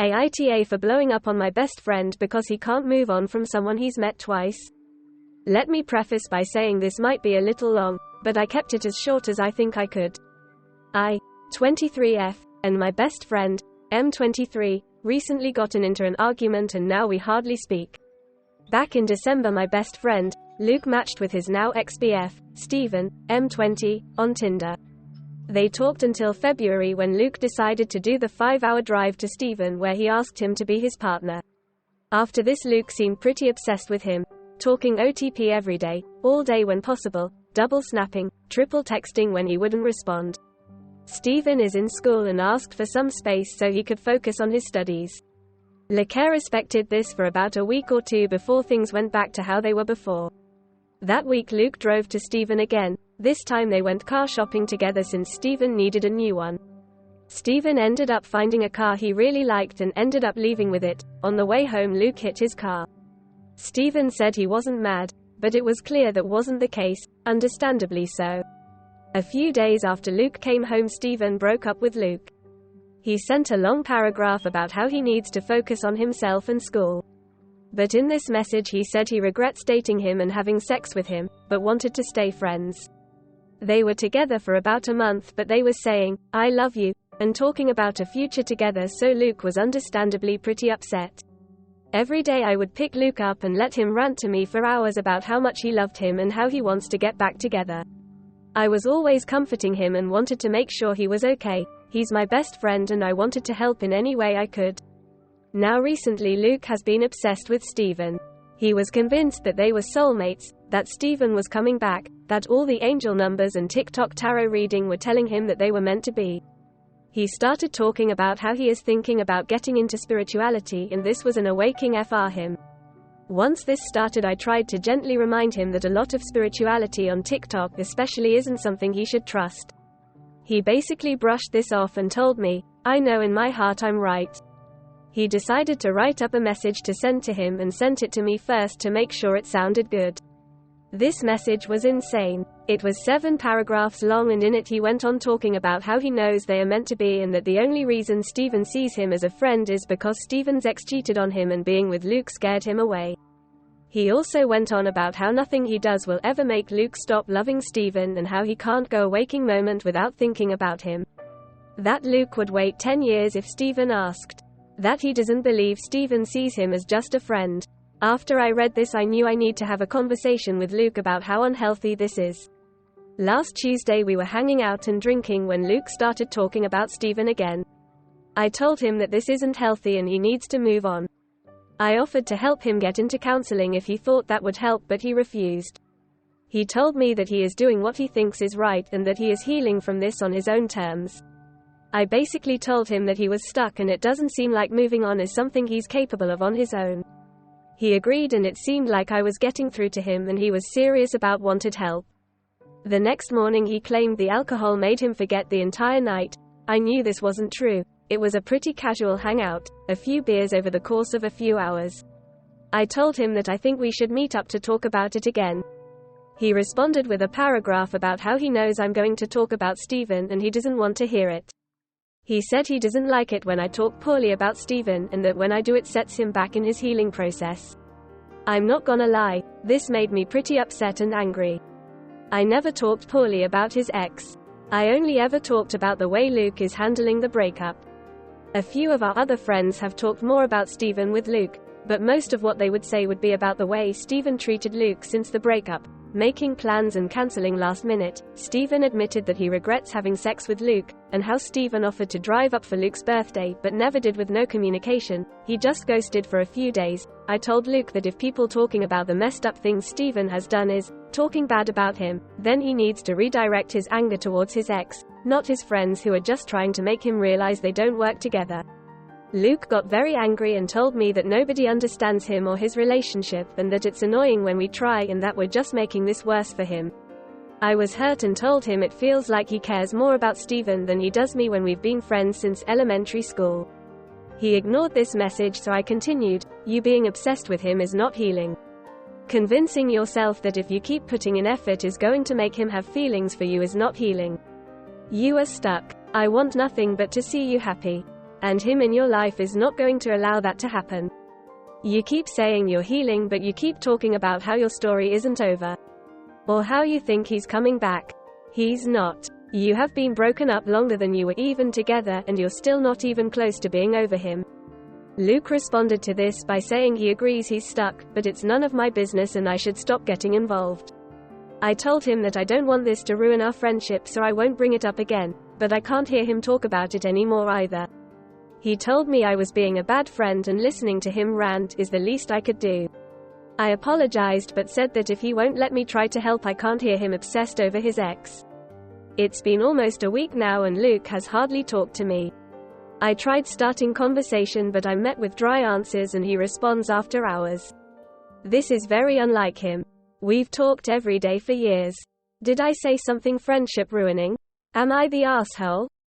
AITA for blowing up on my best friend because he can't move on from someone he's met twice. Let me preface by saying this might be a little long, but I kept it as short as I think I could. I, 23F, and my best friend, M23, recently gotten into an argument and now we hardly speak. Back in December my best friend, Luke, matched with his now ex-BF, Stephen, M20, on Tinder. They talked until February when Luke decided to do the 5-hour drive to Stephen where he asked him to be his partner. After this Luke seemed pretty obsessed with him, talking OTP every day, all day when possible, double snapping, triple texting when he wouldn't respond. Stephen is in school and asked for some space so he could focus on his studies. Luke respected this for about a week or two before things went back to how they were before. That week Luke drove to Stephen again. This time they went car shopping together since Stephen needed a new one. Stephen ended up finding a car he really liked and ended up leaving with it. On the way home Luke hit his car. Stephen said he wasn't mad, but it was clear that wasn't the case, understandably so. A few days after Luke came home Stephen broke up with Luke. He sent a long paragraph about how he needs to focus on himself and school. But in this message he said he regrets dating him and having sex with him, but wanted to stay friends. They were together for about a month but they were saying, "I love you," and talking about a future together, so Luke was understandably pretty upset. Every day I would pick Luke up and let him rant to me for hours about how much he loved him and how he wants to get back together. I was always comforting him and wanted to make sure he was okay. He's my best friend and I wanted to help in any way I could. Now recently Luke has been obsessed with Stephen. He was convinced that they were soulmates, that Stephen was coming back, that all the angel numbers and TikTok tarot reading were telling him that they were meant to be. He started talking about how he is thinking about getting into spirituality and this was an awakening for him. Once this started I tried to gently remind him that a lot of spirituality on TikTok especially isn't something he should trust. He basically brushed this off and told me, "I know in my heart I'm right." He decided to write up a message to send to him and sent it to me first to make sure it sounded good. This message was insane. It was 7 paragraphs long and in it he went on talking about how he knows they are meant to be and that the only reason Stephen sees him as a friend is because Stephen's ex cheated on him and being with Luke scared him away. He also went on about how nothing he does will ever make Luke stop loving Stephen and how he can't go a waking moment without thinking about him. That Luke would wait 10 years if Stephen asked. That he doesn't believe Stephen sees him as just a friend. After I read this I knew I need to have a conversation with Luke about how unhealthy this is. Last Tuesday we were hanging out and drinking when Luke started talking about Stephen again. I told him that this isn't healthy and he needs to move on. I offered to help him get into counseling if he thought that would help but he refused. He told me that he is doing what he thinks is right and that he is healing from this on his own terms. I basically told him that he was stuck and it doesn't seem like moving on is something he's capable of on his own. He agreed and it seemed like I was getting through to him and he was serious about wanted help. The next morning he claimed the alcohol made him forget the entire night. I knew this wasn't true. It was a pretty casual hangout, a few beers over the course of a few hours. I told him that I think we should meet up to talk about it again. He responded with a paragraph about how he knows I'm going to talk about Stephen and he doesn't want to hear it. He said he doesn't like it when I talk poorly about Stephen and that when I do it sets him back in his healing process. I'm not gonna lie, this made me pretty upset and angry. I never talked poorly about his ex. I only ever talked about the way Luke is handling the breakup. A few of our other friends have talked more about Stephen with Luke, but most of what they would say would be about the way Stephen treated Luke since the breakup. Making plans and cancelling last minute. Stephen admitted that he regrets having sex with Luke, and how Stephen offered to drive up for Luke's birthday but never did with no communication. He just ghosted for a few days. I told Luke that if people talking about the messed up things Stephen has done is talking bad about him, then he needs to redirect his anger towards his ex, not his friends who are just trying to make him realize they don't work together. Luke got very angry and told me that nobody understands him or his relationship and that it's annoying when we try and that we're just making this worse for him. I was hurt and told him it feels like he cares more about Stephen than he does me when we've been friends since elementary school. He ignored this message so I continued, "You being obsessed with him is not healing. Convincing yourself that if you keep putting in effort is going to make him have feelings for you is not healing. You are stuck. I want nothing but to see you happy. And him in your life is not going to allow that to happen. You keep saying you're healing, but you keep talking about how your story isn't over. Or how you think he's coming back. He's not. You have been broken up longer than you were even together, and you're still not even close to being over him. Luke responded to this by saying he agrees he's stuck, but it's none of my business and I should stop getting involved. I told him that I don't want this to ruin our friendship, so I won't bring it up again, but I can't hear him talk about it anymore either. He told me I was being a bad friend, and listening to him rant is the least I could do. I apologized but said that if he won't let me try to help, I can't hear him obsessed over his ex. It's been almost a week now and Luke has hardly talked to me. I tried starting conversation, but I'm met with dry answers and he responds after hours. This is very unlike him. We've talked every day for years. Did I say something friendship ruining? Am I the asshole?